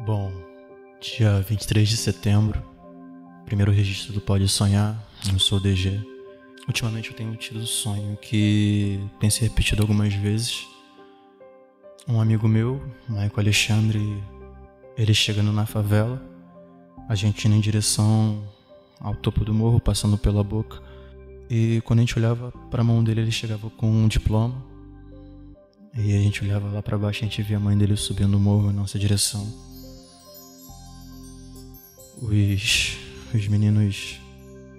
Bom, dia 23 de setembro, primeiro registro do Pode Sonhar, eu sou o DG. Ultimamente eu tenho tido um sonho que tem se repetido algumas vezes. Um amigo meu, Maico Alexandre, ele chegando na favela, a gente indo em direção ao topo do morro, passando pela boca. E quando a gente olhava pra mão dele, ele chegava com um diploma. E a gente olhava lá pra baixo e a gente via a mãe dele subindo o morro em nossa direção. Os meninos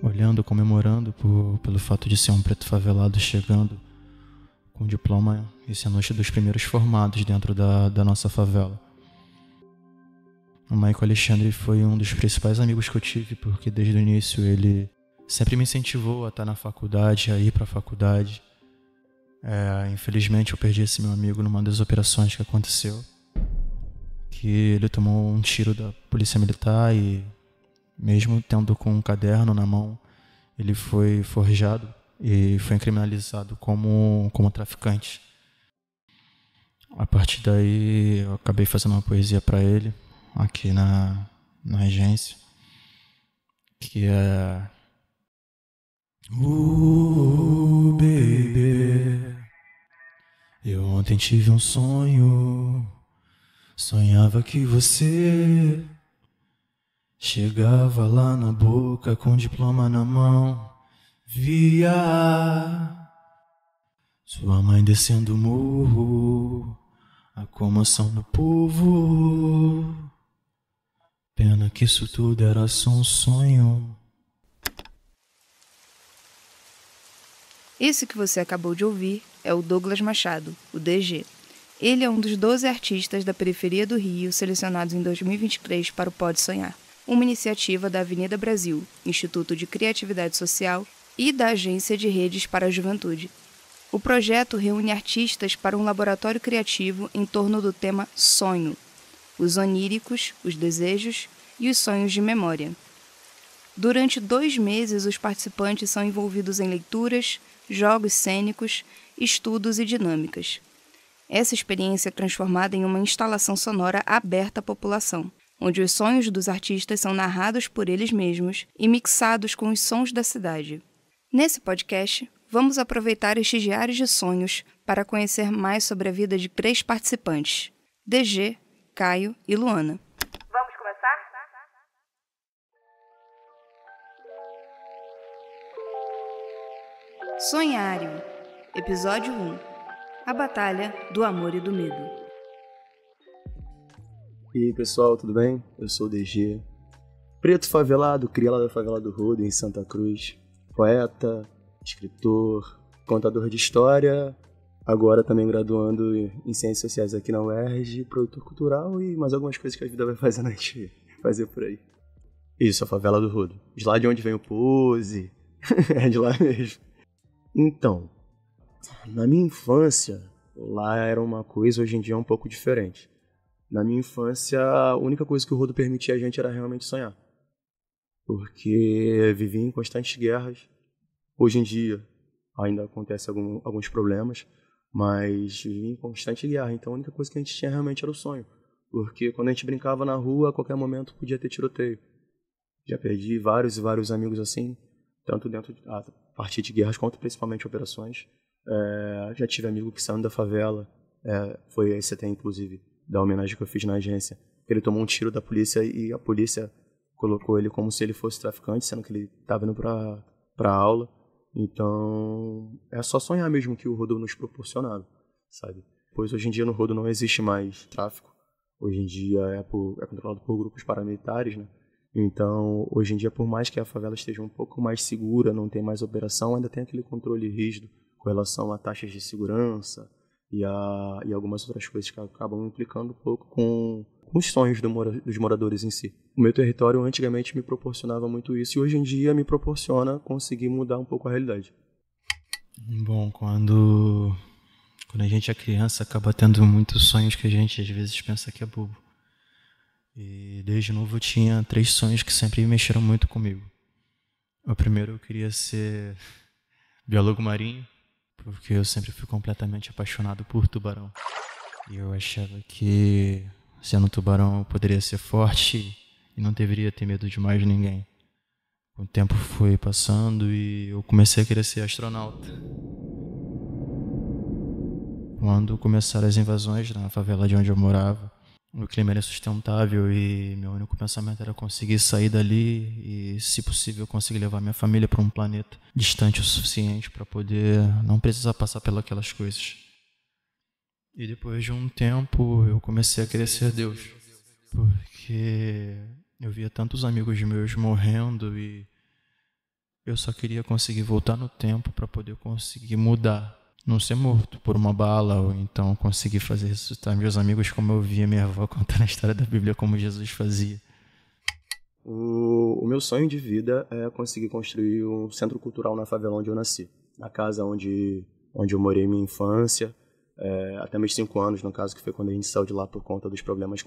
olhando, comemorando pelo fato de ser um preto favelado chegando com diploma e sendo um dos primeiros formados dentro da nossa favela. O Maico Alexandre foi um dos principais amigos que eu tive, porque desde o início ele sempre me incentivou a estar na faculdade, a ir para a faculdade. Infelizmente eu perdi esse meu amigo numa das operações que aconteceu, que ele tomou um tiro da polícia militar e mesmo tendo com um caderno na mão, ele foi forjado e foi criminalizado como traficante. A partir daí eu acabei fazendo uma poesia para ele aqui na agência, que é baby, eu ontem tive um sonho, sonhava que você chegava lá na boca com diploma na mão, via sua mãe descendo o morro, a comoção do povo. Pena que isso tudo era só um sonho. Esse que você acabou de ouvir é o Douglas Machado, o DG. Ele é um dos 12 artistas da periferia do Rio selecionados em 2023 para o Pode Sonhar, uma iniciativa da Avenida Brasil, Instituto de Criatividade Social e da Agência de Redes para a Juventude. O projeto reúne artistas para um laboratório criativo em torno do tema sonho, os oníricos, os desejos e os sonhos de memória. Durante 2 meses, os participantes são envolvidos em leituras, jogos cênicos, estudos e dinâmicas. Essa experiência é transformada em uma instalação sonora aberta à população, onde os sonhos dos artistas são narrados por eles mesmos e mixados com os sons da cidade. Nesse podcast, vamos aproveitar estes diários de sonhos para conhecer mais sobre a vida de 3 participantes: DG, Caio e Luana. Vamos começar? Sonhário, Episódio 1. A Batalha do Amor e do Medo. E aí pessoal, tudo bem? Eu sou o DG, preto favelado, cria lá da favela do Rodo, em Santa Cruz, poeta, escritor, contador de história, agora também graduando em Ciências Sociais aqui na UERJ, produtor cultural e mais algumas coisas que a vida vai fazendo a gente fazer por aí. Isso, a favela do Rodo. De lá de onde vem o Pose, é de lá mesmo. Então, na minha infância, lá era uma coisa, hoje em dia é um pouco diferente. Na minha infância, a única coisa que o Rodo permitia a gente era realmente sonhar. Porque vivia em constantes guerras. Hoje em dia, ainda acontece alguns problemas, mas vivia em constante guerra. Então a única coisa que a gente tinha realmente era o sonho. Porque quando a gente brincava na rua, a qualquer momento podia ter tiroteio. Já perdi vários e vários amigos assim, tanto a partir de guerras quanto principalmente operações. Já tive amigo que saiu da favela, foi esse até inclusive da homenagem que eu fiz na agência. Ele tomou um tiro da polícia e a polícia colocou ele como se ele fosse traficante, sendo que ele estava indo pra aula. Então, é só sonhar mesmo que o Rodo nos proporcionava, sabe? Pois hoje em dia no Rodo não existe mais tráfico. Hoje em dia é controlado por grupos paramilitares, né? Então, hoje em dia, por mais que a favela esteja um pouco mais segura, não tem mais operação, ainda tem aquele controle rígido com relação a taxas de segurança e algumas outras coisas que acabam implicando um pouco com os sonhos dos moradores em si. O meu território antigamente me proporcionava muito isso e hoje em dia me proporciona conseguir mudar um pouco a realidade. Bom, quando a gente é criança, acaba tendo muitos sonhos que a gente às vezes pensa que é bobo. E desde novo eu tinha 3 sonhos que sempre mexeram muito comigo. O primeiro, eu queria ser biólogo marinho, porque eu sempre fui completamente apaixonado por tubarão. E eu achava que Sendo tubarão, eu poderia ser forte e não deveria ter medo de mais ninguém. O tempo foi passando e eu comecei a querer ser astronauta. Quando começaram as invasões na favela de onde eu morava, o clima era sustentável e meu único pensamento era conseguir sair dali e, se possível, conseguir levar minha família para um planeta distante o suficiente para poder não precisar passar pelas coisas. E depois de um tempo eu comecei a querer ser Deus, porque eu via tantos amigos meus morrendo e eu só queria conseguir voltar no tempo para poder conseguir mudar. Não ser morto por uma bala, ou então conseguir fazer ressuscitar meus amigos como eu via minha avó contando a história da Bíblia como Jesus fazia. O meu sonho de vida é conseguir construir um centro cultural na favela onde eu nasci. Na casa onde eu morei minha infância, até meus 5 anos, no caso, que foi quando a gente saiu de lá por conta dos problemas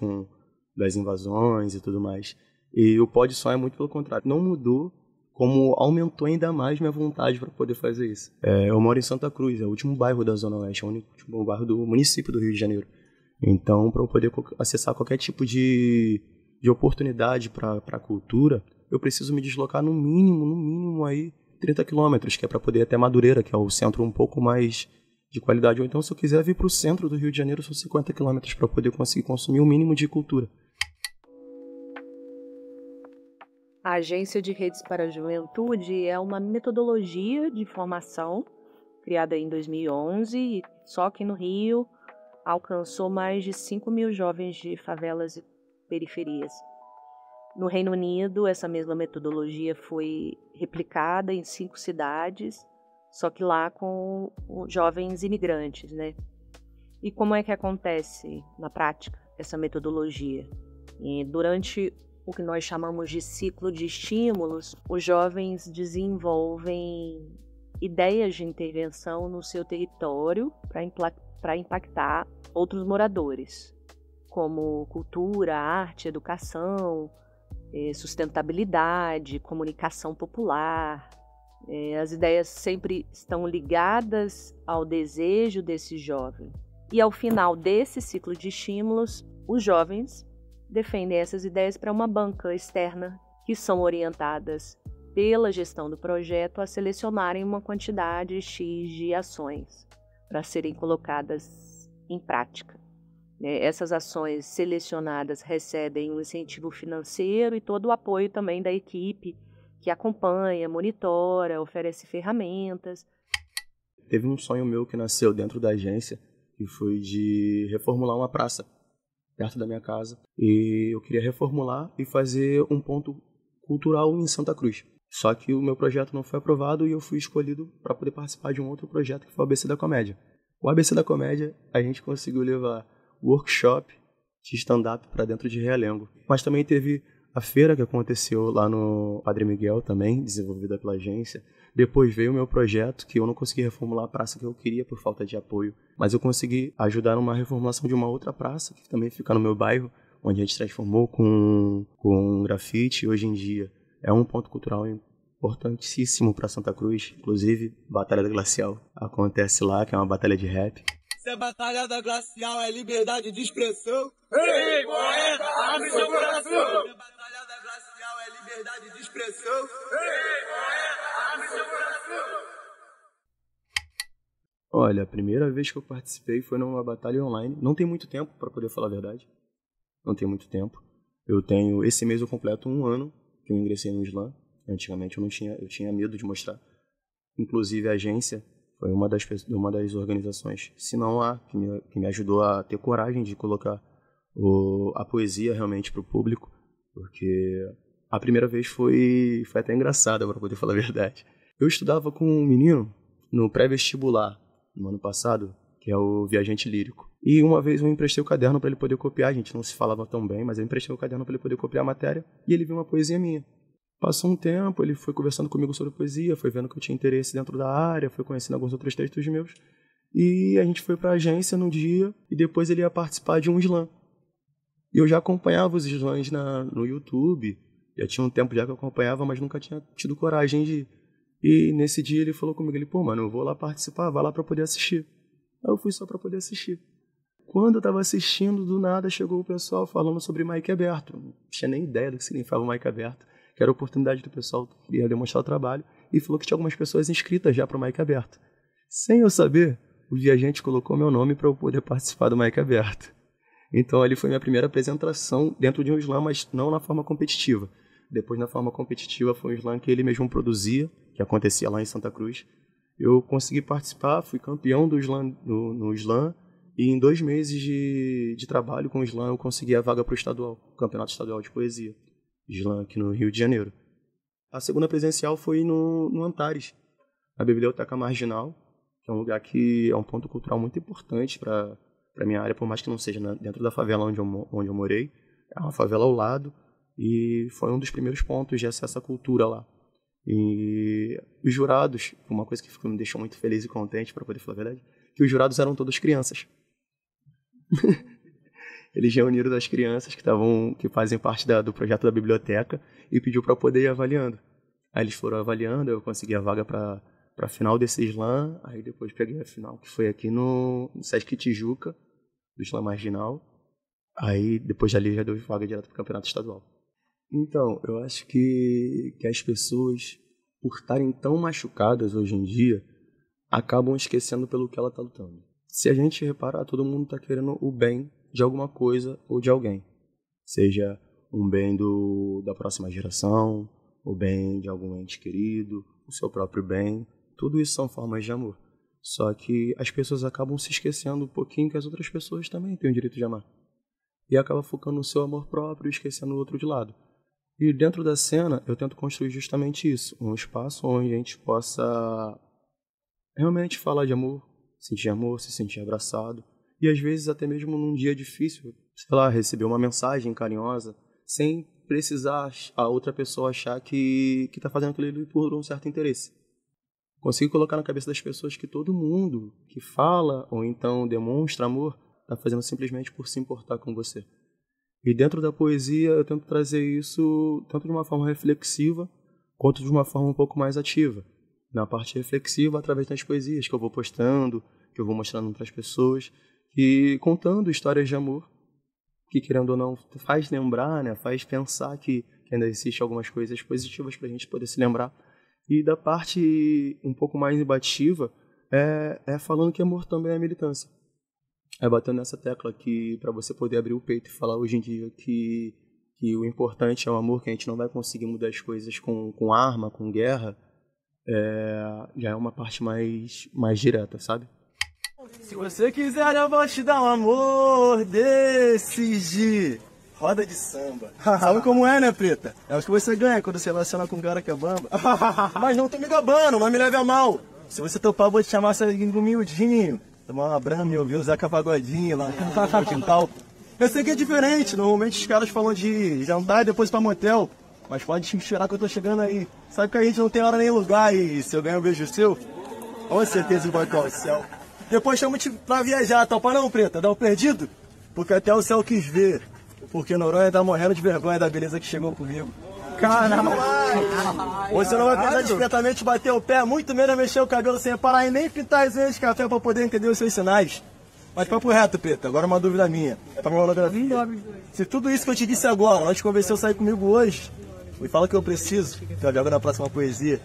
das invasões e tudo mais. E o Pode Sonhar é muito pelo contrário. Não mudou, como aumentou ainda mais minha vontade para poder fazer isso. Eu moro em Santa Cruz, é o último bairro da Zona Oeste, é o último bairro do município do Rio de Janeiro. Então, para eu poder acessar qualquer tipo de oportunidade para a cultura, eu preciso me deslocar no mínimo aí 30 quilômetros, que é para poder ir até Madureira, que é o centro um pouco mais de qualidade. Ou então, se eu quiser vir para o centro do Rio de Janeiro, são 50 quilômetros para poder conseguir consumir o mínimo de cultura. A Agência de Redes para a Juventude é uma metodologia de formação criada em 2011 e só aqui no Rio alcançou mais de 5.000 jovens de favelas e periferias. No Reino Unido, essa mesma metodologia foi replicada em 5 cidades, só que lá com jovens imigrantes, né? E como é que acontece na prática essa metodologia? Durante o que nós chamamos de ciclo de estímulos, os jovens desenvolvem ideias de intervenção no seu território para impactar outros moradores, como cultura, arte, educação, sustentabilidade, comunicação popular. As ideias sempre estão ligadas ao desejo desse jovem. E ao final desse ciclo de estímulos, os jovens defendem essas ideias para uma banca externa que são orientadas pela gestão do projeto a selecionarem uma quantidade X de ações para serem colocadas em prática. Essas ações selecionadas recebem um incentivo financeiro e todo o apoio também da equipe que acompanha, monitora, oferece ferramentas. Teve um sonho meu que nasceu dentro da agência, que foi de reformular uma praça perto da minha casa, e eu queria reformular e fazer um ponto cultural em Santa Cruz. Só que o meu projeto não foi aprovado e eu fui escolhido para poder participar de um outro projeto que foi o ABC da Comédia. O ABC da Comédia, a gente conseguiu levar workshop de stand-up para dentro de Realengo. Mas também teve a feira que aconteceu lá no Padre Miguel também, desenvolvida pela agência. Depois veio o meu projeto, que eu não consegui reformular a praça que eu queria por falta de apoio, mas eu consegui ajudar numa reformulação de uma outra praça, que também fica no meu bairro, onde a gente transformou com grafite. Hoje em dia é um ponto cultural importantíssimo para Santa Cruz. Inclusive, Batalha da Glacial acontece lá, que é uma batalha de rap. Se a Batalha da Glacial é liberdade de expressão, ei, poeta, abre seu coração! Se a Batalha da Glacial é liberdade de expressão, ei, poeta, abre seu coração! Olha, a primeira vez que eu participei foi numa batalha online. Não tem muito tempo, para poder falar a verdade. Não tem muito tempo. Esse mês eu completo 1 ano que eu ingressei no Slam. Antigamente eu tinha medo de mostrar. Inclusive a agência foi uma das organizações, se não a que me ajudou a ter coragem de colocar a poesia realmente para o público, porque a primeira vez foi até engraçada, para poder falar a verdade. Eu estudava com um menino no pré-vestibular no ano passado, que é o Viajante Lírico. E uma vez eu emprestei o caderno para ele poder copiar, a gente não se falava tão bem, mas eu emprestei o caderno para ele poder copiar a matéria, e ele viu uma poesia minha. Passou um tempo, ele foi conversando comigo sobre poesia, foi vendo que eu tinha interesse dentro da área, foi conhecendo alguns outros textos meus, e a gente foi para a agência num dia, e depois ele ia participar de um slam. E eu já acompanhava os slams no YouTube, já tinha um tempo já que eu acompanhava, mas nunca tinha tido coragem de ir. E nesse dia ele falou comigo, pô, mano, eu vou lá participar, vai lá para poder assistir. Aí eu fui só para poder assistir. Quando eu estava assistindo, do nada chegou o pessoal falando sobre mic aberto. Não tinha nem ideia do que significava mic aberto, que era a oportunidade do pessoal que ia demonstrar o trabalho, e falou que tinha algumas pessoas inscritas já para o mic aberto. Sem eu saber, o viajante colocou meu nome para eu poder participar do mic aberto. Então ali foi minha primeira apresentação dentro de um slam, mas não na forma competitiva. Depois, na forma competitiva, foi um slam que ele mesmo produzia, que acontecia lá em Santa Cruz. Eu consegui participar, fui campeão do slam, no slam, e em 2 meses de trabalho com o slam eu consegui a vaga para o estadual, Campeonato Estadual de Poesia, slam aqui no Rio de Janeiro. A segunda presencial foi no Antares, na Biblioteca Marginal, que é um lugar que é um ponto cultural muito importante para a minha área, por mais que não seja dentro da favela onde eu morei. É uma favela ao lado, e foi um dos primeiros pontos de acesso à cultura lá. E os jurados, uma coisa que me deixou muito feliz e contente, para poder falar a verdade, que os jurados eram todas crianças. Eles reuniram das crianças que fazem parte do projeto da biblioteca e pediu para poder ir avaliando. Aí eles foram avaliando, eu consegui a vaga para a final desse slam, aí depois peguei a final, que foi aqui no Sesc Tijuca, do slam marginal. Aí depois dali já deu vaga direto para o campeonato estadual. Então, eu acho que as pessoas, por estarem tão machucadas hoje em dia, acabam esquecendo pelo que ela está lutando. Se a gente reparar, todo mundo está querendo o bem de alguma coisa ou de alguém. Seja um bem da próxima geração, o bem de algum ente querido, o seu próprio bem. Tudo isso são formas de amor. Só que as pessoas acabam se esquecendo um pouquinho que as outras pessoas também têm o direito de amar. E acaba focando no seu amor próprio e esquecendo o outro de lado. E dentro da cena, eu tento construir justamente isso. Um espaço onde a gente possa realmente falar de amor, se sentir abraçado. E às vezes até mesmo num dia difícil, sei lá, receber uma mensagem carinhosa, sem precisar a outra pessoa achar que está fazendo aquilo por um certo interesse. Consigo colocar na cabeça das pessoas que todo mundo que fala ou então demonstra amor está fazendo simplesmente por se importar com você. E dentro da poesia eu tento trazer isso tanto de uma forma reflexiva quanto de uma forma um pouco mais ativa. Na parte reflexiva, através das poesias que eu vou postando, que eu vou mostrando para as pessoas, e contando histórias de amor, que querendo ou não faz lembrar, né, faz pensar que ainda existe algumas coisas positivas para a gente poder se lembrar. E da parte um pouco mais imbatível é falando que amor também é militância. É batendo nessa tecla que para você poder abrir o peito e falar hoje em dia que o importante é o amor, que a gente não vai conseguir mudar as coisas com arma, com guerra, já é uma parte mais direta, sabe? Se você quiser eu vou te dar um amor desses de roda de samba. Sabe como é, né, Preta? É o que você ganha quando se relaciona com um cara que é bamba. Mas não tô me gabando, não me leve a mal. Se você topar, eu vou te chamar seguindo humildinho. Tomar uma brama e ouvir o Zeca Pagodinho lá no quintal. Eu sei que é diferente, normalmente os caras falam de jantar e depois pra motel. Mas pode esperar que eu tô chegando aí. Sabe que a gente não tem hora nem lugar e se eu ganhar um beijo seu, com certeza eu vou até o céu. Depois chamo-te pra viajar, topa não, Preta? Dá um perdido? Porque até o céu quis ver. Porque Noronha tá morrendo de vergonha da beleza que chegou comigo. Caramba! Você não vai precisar discretamente bater o pé, muito menos mexer o cabelo sem reparar e nem pintar as unhas de café pra poder entender os seus sinais. Mas papo reto, Preta, agora uma dúvida minha. É pra monografia? Se tudo isso que eu te disse agora não te convenceu a sair comigo hoje, me fala que eu preciso, que eu jogo na próxima poesia.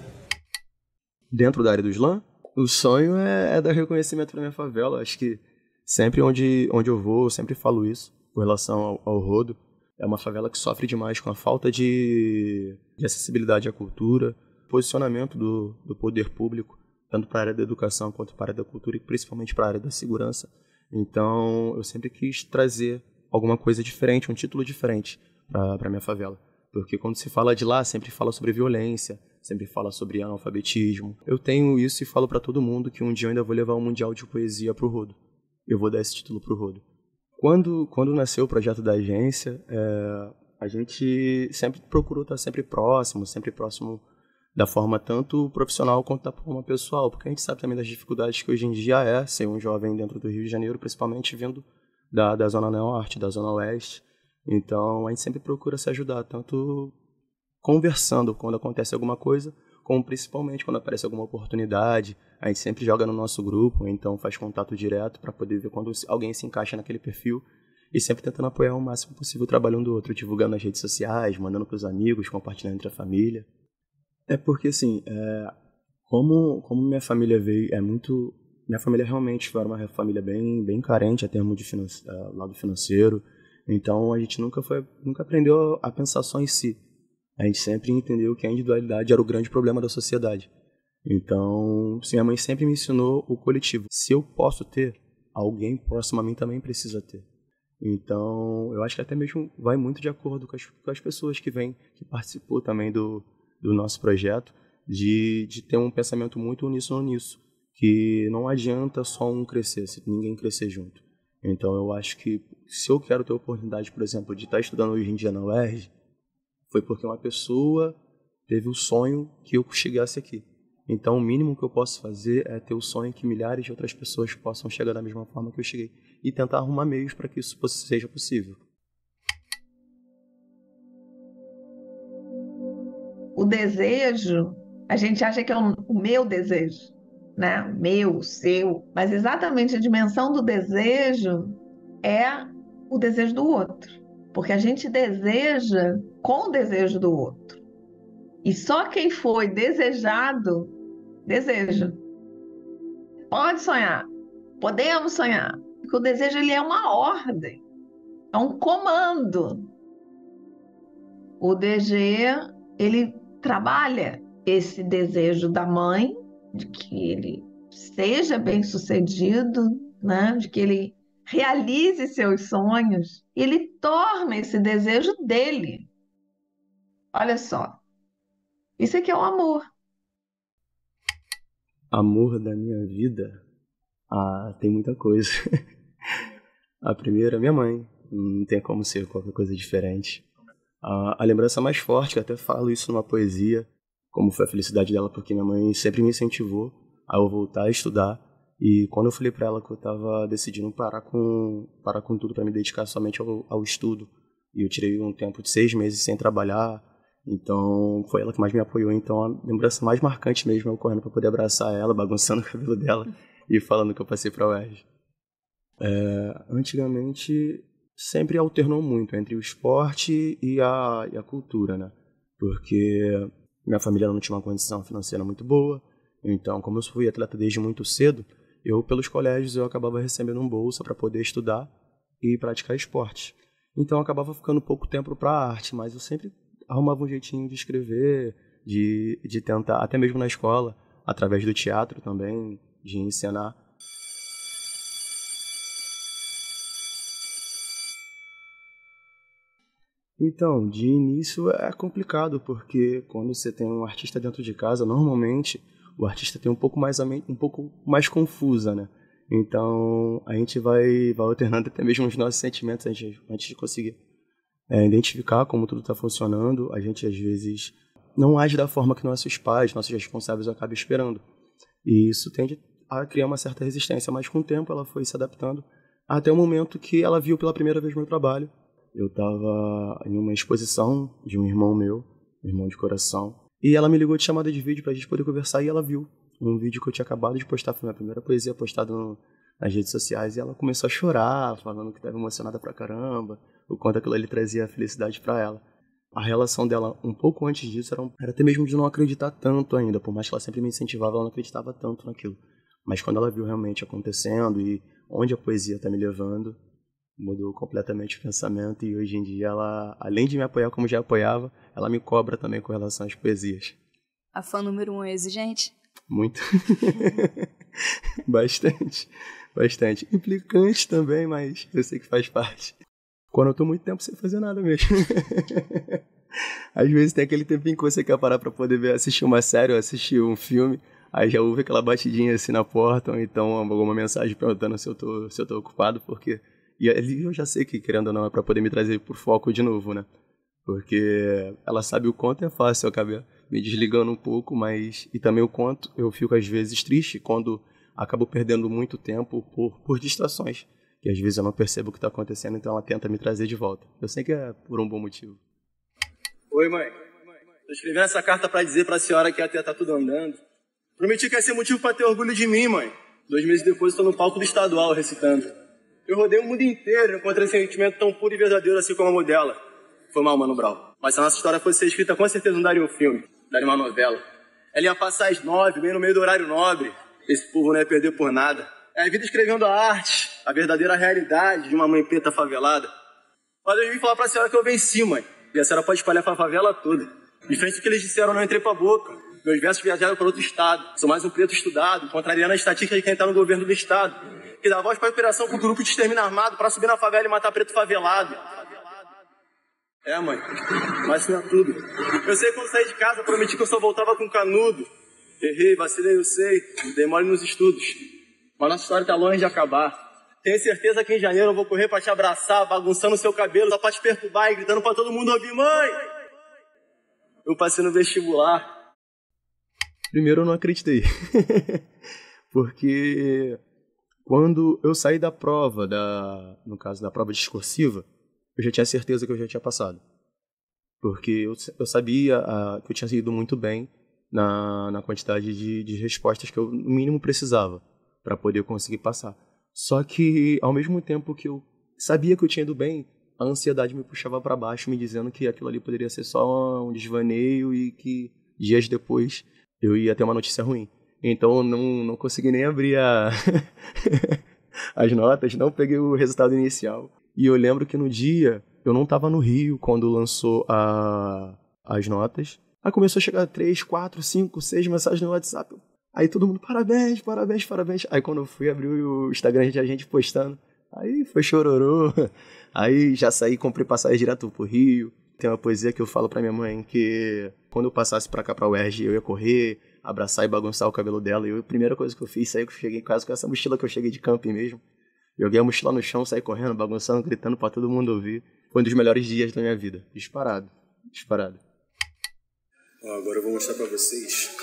Dentro da área do slam, o sonho é dar reconhecimento pra minha favela. Acho que sempre onde eu vou, eu sempre falo isso, com relação ao Rodo. É uma favela que sofre demais com a falta de acessibilidade à cultura, posicionamento do poder público, tanto para a área da educação quanto para a área da cultura e principalmente para a área da segurança. Então, eu sempre quis trazer alguma coisa diferente, um título diferente para a minha favela. Porque quando se fala de lá, sempre fala sobre violência, sempre fala sobre analfabetismo. Eu tenho isso e falo para todo mundo que um dia eu ainda vou levar o Mundial de Poesia pro Rodo. Eu vou dar esse título pro Rodo. Quando nasceu o projeto da agência, a gente sempre procurou estar sempre próximo da forma tanto profissional quanto da forma pessoal, porque a gente sabe também das dificuldades que hoje em dia é ser um jovem dentro do Rio de Janeiro, principalmente vindo da Zona Norte, da Zona Oeste. Então, a gente sempre procura se ajudar, tanto conversando quando acontece alguma coisa, como principalmente quando aparece alguma oportunidade, a gente sempre joga no nosso grupo, então faz contato direto para poder ver quando alguém se encaixa naquele perfil e sempre tentando apoiar o máximo possível o trabalho um do outro, divulgando nas redes sociais, mandando para os amigos, compartilhando entre a família. É porque, assim, como minha família veio, minha família realmente foi uma família bem carente a termo de lado financeiro, então a gente nunca aprendeu a pensar só em si. A gente sempre entendeu que a individualidade era o grande problema da sociedade. Então, minha mãe sempre me ensinou o coletivo. Se eu posso ter, alguém próximo a mim também precisa ter. Então, eu acho que até mesmo vai muito de acordo com as pessoas que participou também do nosso projeto, de ter um pensamento muito uníssono nisso, que não adianta só um crescer, se ninguém crescer junto. Então, eu acho que se eu quero ter a oportunidade, por exemplo, de estar estudando hoje em dia na UERJ, foi porque uma pessoa teve o sonho que eu chegasse aqui. Então, o mínimo que eu posso fazer é ter o sonho que milhares de outras pessoas possam chegar da mesma forma que eu cheguei e tentar arrumar meios para que isso seja possível. O desejo, a gente acha que é o meu desejo, né? O meu, o seu, mas exatamente a dimensão do desejo é o desejo do outro, porque a gente deseja com o desejo do outro. E só quem foi desejado, deseja. Pode sonhar, podemos sonhar, porque o desejo ele é uma ordem, é um comando. O DG, ele trabalha esse desejo da mãe, de que ele seja bem-sucedido, né? De que ele realize seus sonhos, e ele torna esse desejo dele. Olha só, isso aqui é o amor. Amor da minha vida? Tem muita coisa. A primeira, minha mãe. Não tem como ser qualquer coisa diferente. A lembrança mais forte, que eu até falo isso numa poesia, como foi a felicidade dela, porque minha mãe sempre me incentivou a eu voltar a estudar. E quando eu falei para ela que eu estava decidindo parar com tudo para me dedicar somente ao estudo, e eu tirei um tempo de 6 meses sem trabalhar, então foi ela que mais me apoiou. Então a lembrança mais marcante mesmo é eu correndo para poder abraçar ela, bagunçando o cabelo dela e falando que eu passei para a UERJ. Antigamente sempre alternou muito entre o esporte e a cultura, né? Porque minha família não tinha uma condição financeira muito boa, então como eu fui atleta desde muito cedo, pelos colégios eu acabava recebendo um bolsa para poder estudar e praticar esporte. Então eu acabava ficando pouco tempo para a arte, mas eu sempre arrumava um jeitinho de escrever, de tentar, até mesmo na escola, através do teatro também, de ensinar. Então, de início é complicado, porque quando você tem um artista dentro de casa, normalmente o artista tem um pouco mais confusa, né? Então, a gente vai alternando até mesmo os nossos sentimentos antes de conseguir identificar como tudo está funcionando. A gente, às vezes, não age da forma que nossos pais, nossos responsáveis acabam esperando. E isso tende a criar uma certa resistência, mas com o tempo ela foi se adaptando até o momento que ela viu pela primeira vez meu trabalho. Eu estava em uma exposição de um irmão meu, um irmão de coração, e ela me ligou de chamada de vídeo para a gente poder conversar, e ela viu um vídeo que eu tinha acabado de postar, foi a minha primeira poesia postada nas redes sociais, e ela começou a chorar, falando que estava emocionada pra caramba, o quanto aquilo ali trazia felicidade para ela. A relação dela, um pouco antes disso, era até mesmo de não acreditar tanto ainda, por mais que ela sempre me incentivava, ela não acreditava tanto naquilo. Mas quando ela viu realmente acontecendo e onde a poesia está me levando, mudou completamente o pensamento, e hoje em dia ela, além de me apoiar como já apoiava, ela me cobra também com relação às poesias. A fã número 1 é exigente? Muito. Bastante. Implicante também, mas eu sei que faz parte. Quando eu tô muito tempo sem fazer nada mesmo. Às vezes tem aquele tempinho que você quer parar pra poder assistir uma série ou assistir um filme, aí já ouve aquela batidinha assim na porta, ou então alguma mensagem perguntando se eu tô ocupado, porque... E ali eu já sei que, querendo ou não, é pra poder me trazer por foco de novo, né? Porque ela sabe o quanto é fácil eu acabar me desligando um pouco, mas... E também o quanto eu fico, às vezes, triste quando acabo perdendo muito tempo por distrações. Que às vezes eu não percebo o que tá acontecendo, então ela tenta me trazer de volta. Eu sei que é por um bom motivo. Oi, mãe. Tô escrevendo essa carta pra dizer pra senhora que até tá tudo andando. Prometi que ia ser motivo pra ter orgulho de mim, mãe. 2 meses depois eu tô no palco do estadual recitando. Eu rodei o mundo inteiro e não encontrei sentimento tão puro e verdadeiro assim como a modela. Foi mal, Mano Brown. Mas se a nossa história fosse ser escrita, com certeza não daria um filme. Daria uma novela. Ela ia passar às 9, bem no meio do horário nobre. Esse povo não ia perder por nada. É a vida escrevendo a arte, a verdadeira realidade de uma mãe preta favelada. Mas eu vim falar pra senhora que eu venci, mãe. E a senhora pode espalhar pra favela toda. Diferente do que eles disseram, não entrei pra boca. Meus versos viajaram para outro estado. Sou mais um preto estudado, contrariando a estatística de quem tá no governo do estado. Que dá voz pra operação pro grupo de extermínio armado pra subir na favela e matar preto favelado. É, mãe. Mas isso não é tudo. Eu sei que quando saí de casa, prometi que eu só voltava com canudo. Errei, vacilei, eu sei. Dei mole nos estudos. Mas nossa história tá longe de acabar. Tenho certeza que em janeiro eu vou correr pra te abraçar, bagunçando seu cabelo, só pra te perturbar e gritando pra todo mundo ouvir: mãe! Eu passei no vestibular. Primeiro eu não acreditei. Porque quando eu saí da prova, no caso da prova discursiva, eu já tinha certeza que eu já tinha passado. Porque eu sabia que eu tinha ido muito bem na quantidade de respostas que eu, no mínimo, precisava para poder conseguir passar. Só que, ao mesmo tempo que eu sabia que eu tinha ido bem, a ansiedade me puxava para baixo, me dizendo que aquilo ali poderia ser só um desvaneio e que dias depois eu ia ter uma notícia ruim. Então eu não consegui nem abrir as notas, não peguei o resultado inicial. E eu lembro que no dia, eu não estava no Rio quando lançou as notas. Aí começou a chegar 3, 4, 5, 6 mensagens no WhatsApp. Aí todo mundo, parabéns, parabéns, parabéns. Aí quando eu fui abrir o Instagram de a gente postando, aí foi chororô. Aí já saí, comprei passagem direto pro Rio. Tem uma poesia que eu falo pra minha mãe que quando eu passasse pra cá, pra UERJ, eu ia correr, abraçar e bagunçar o cabelo dela. E a primeira coisa que eu fiz, saí que eu cheguei em casa com essa mochila que eu cheguei de camping mesmo. Joguei a mochila no chão, saí correndo, bagunçando, gritando pra todo mundo ouvir. Foi um dos melhores dias da minha vida. Disparado, disparado. Agora eu vou mostrar pra vocês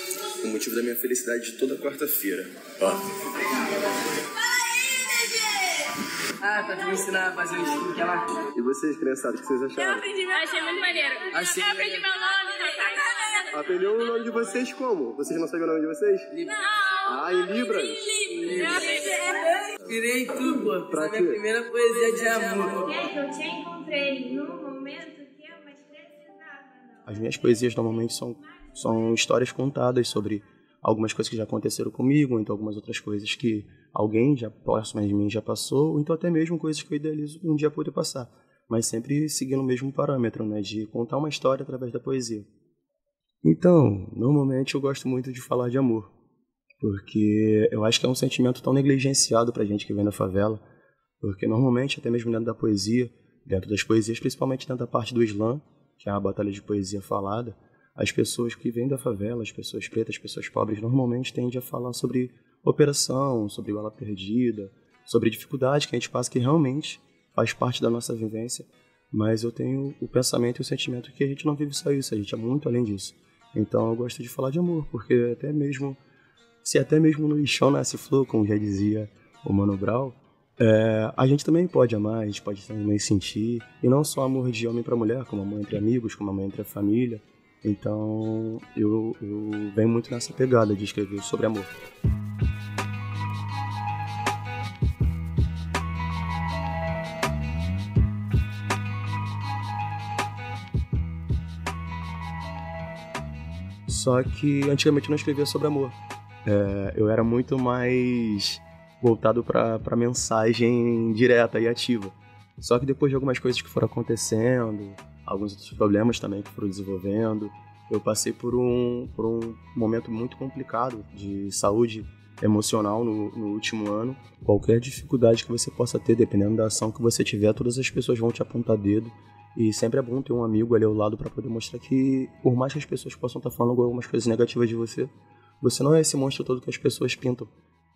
o motivo da minha felicidade de toda quarta-feira. Pra te ensinar a fazer o estilo que ela... E vocês, criançadas, o que vocês acharam? Eu aprendi meu nome. Achei muito maneiro. Eu aprendi meu nome. Aprendeu o nome de vocês como? Vocês não sabem o nome de vocês? Não. Em Libras? Eu aprendi. Virei tudo, pô. Pra Essa é a minha primeira poesia de amor. Eu te encontrei num momento que eu mais precisava. As minhas poesias normalmente são histórias contadas sobre algumas coisas que já aconteceram comigo, ou então algumas outras coisas que alguém já próximo de mim já passou, ou então até mesmo coisas que eu idealizo um dia poder passar. Mas sempre seguindo o mesmo parâmetro, né, de contar uma história através da poesia. Então, normalmente eu gosto muito de falar de amor, porque eu acho que é um sentimento tão negligenciado pra gente que vem da favela, porque normalmente, até mesmo dentro da poesia, dentro das poesias, principalmente dentro da parte do slam, que é a batalha de poesia falada, as pessoas que vêm da favela, as pessoas pretas, as pessoas pobres, normalmente tendem a falar sobre operação, sobre bala perdida, sobre dificuldade que a gente passa, que realmente faz parte da nossa vivência, mas eu tenho o pensamento e o sentimento que a gente não vive só isso, a gente é muito além disso. Então eu gosto de falar de amor, porque se até mesmo no lixão nasce flor, como já dizia o Mano Brown, a gente também pode amar, a gente pode também sentir, e não só amor de homem para mulher, como amor entre amigos, como amor entre a família. Então eu venho muito nessa pegada de escrever sobre amor. Só que antigamente eu não escrevia sobre amor. Eu era muito mais voltado para mensagem direta e ativa. Só que depois de algumas coisas que foram acontecendo, alguns outros problemas também que foram desenvolvendo, eu passei por um momento muito complicado de saúde emocional no último ano. Qualquer dificuldade que você possa ter, dependendo da ação que você tiver, todas as pessoas vão te apontar dedo. E sempre é bom ter um amigo ali ao lado para poder mostrar que, por mais que as pessoas possam estar falando algumas coisas negativas de você, você não é esse monstro todo que as pessoas pintam.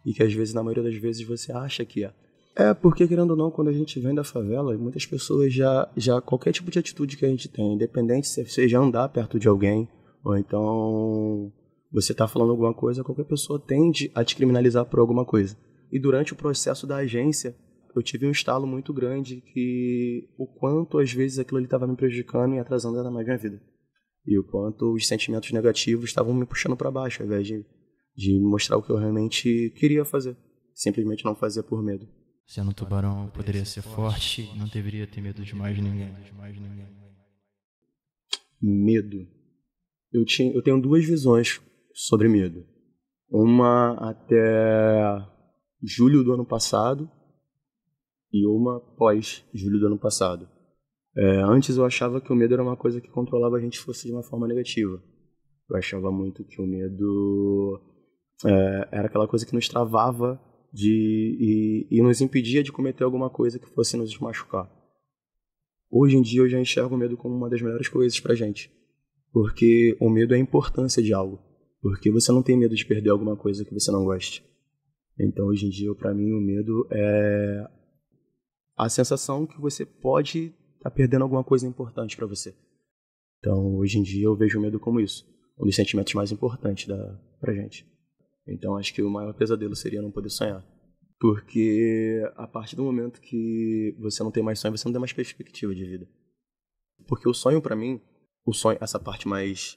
E que às vezes, na maioria das vezes, você acha que é. Porque, querendo ou não, quando a gente vem da favela, muitas pessoas já qualquer tipo de atitude que a gente tem, independente se seja andar perto de alguém, ou então você tá falando alguma coisa, qualquer pessoa tende a te criminalizar por alguma coisa. E durante o processo da agência, eu tive um estalo muito grande que o quanto, às vezes, aquilo ali estava me prejudicando e atrasando ainda mais minha vida. E o quanto os sentimentos negativos estavam me puxando para baixo, ao invés de mostrar o que eu realmente queria fazer. Simplesmente não fazia por medo. Sendo tubarão, eu poderia ser forte, não deveria ter medo de mais ninguém. Medo. Eu tenho duas visões sobre medo. Uma até julho do ano passado e uma pós julho do ano passado. Antes eu achava que o medo era uma coisa que controlava a gente fosse de uma forma negativa. Eu achava muito que o medo era aquela coisa que nos travava e nos impedia de cometer alguma coisa que fosse nos machucar. Hoje em dia eu já enxergo o medo como uma das melhores coisas pra gente. Porque o medo é a importância de algo. Porque você não tem medo de perder alguma coisa que você não goste. Então hoje em dia, pra mim, o medo é a sensação que você pode estar perdendo alguma coisa importante pra você. Então hoje em dia eu vejo o medo como isso. Um dos sentimentos mais importantes pra gente. Então acho que o maior pesadelo seria não poder sonhar. Porque a partir do momento que você não tem mais sonho, você não tem mais perspectiva de vida. Porque o sonho pra mim, essa parte mais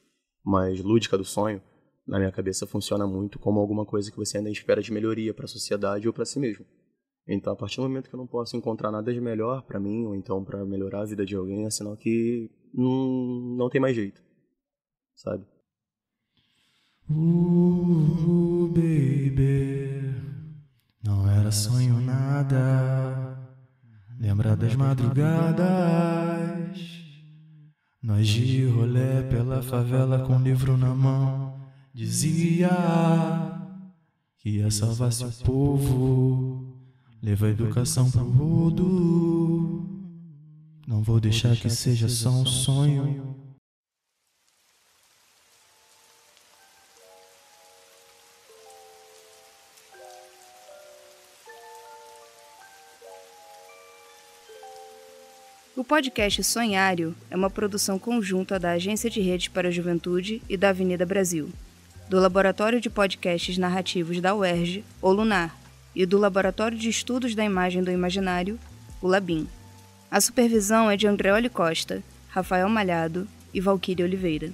lúdica do sonho, na minha cabeça funciona muito como alguma coisa que você ainda espera de melhoria pra sociedade ou pra si mesmo. Então a partir do momento que eu não posso encontrar nada de melhor pra mim, ou então pra melhorar a vida de alguém, é sinal que não tem mais jeito, sabe? Baby, não era sonho nada. Lembra das madrugadas, nós de rolê pela favela com livro na mão. Dizia que ia salvar seu povo, leva a educação pro rodo. Não vou deixar que seja só um sonho. O podcast Sonhário é uma produção conjunta da Agência de Redes para a Juventude e da Avenida Brasil, do Laboratório de Podcasts Narrativos da UERJ, o Lunar, e do Laboratório de Estudos da Imagem do Imaginário, o Labim. A supervisão é de Andreoli Costa, Rafael Malhado e Valquíria Oliveira.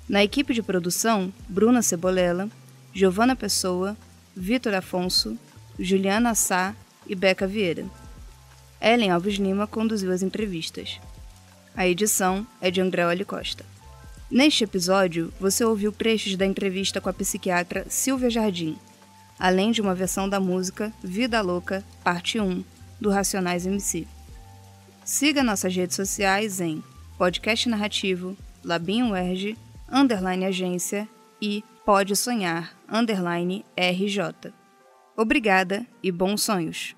Na equipe de produção, Bruna Cebolela, Giovana Pessoa, Vitor Afonso, Juliana Sá e Beca Vieira. Ellen Alves Lima conduziu as entrevistas. A edição é de Andreoli Costa. Neste episódio, você ouviu trechos da entrevista com a psiquiatra Silvia Jardim, além de uma versão da música Vida Louca, parte 1, do Racionais MC. Siga nossas redes sociais em Podcast Narrativo, Labim UERJ, _agência e Pode Sonhar, _RJ. Obrigada e bons sonhos!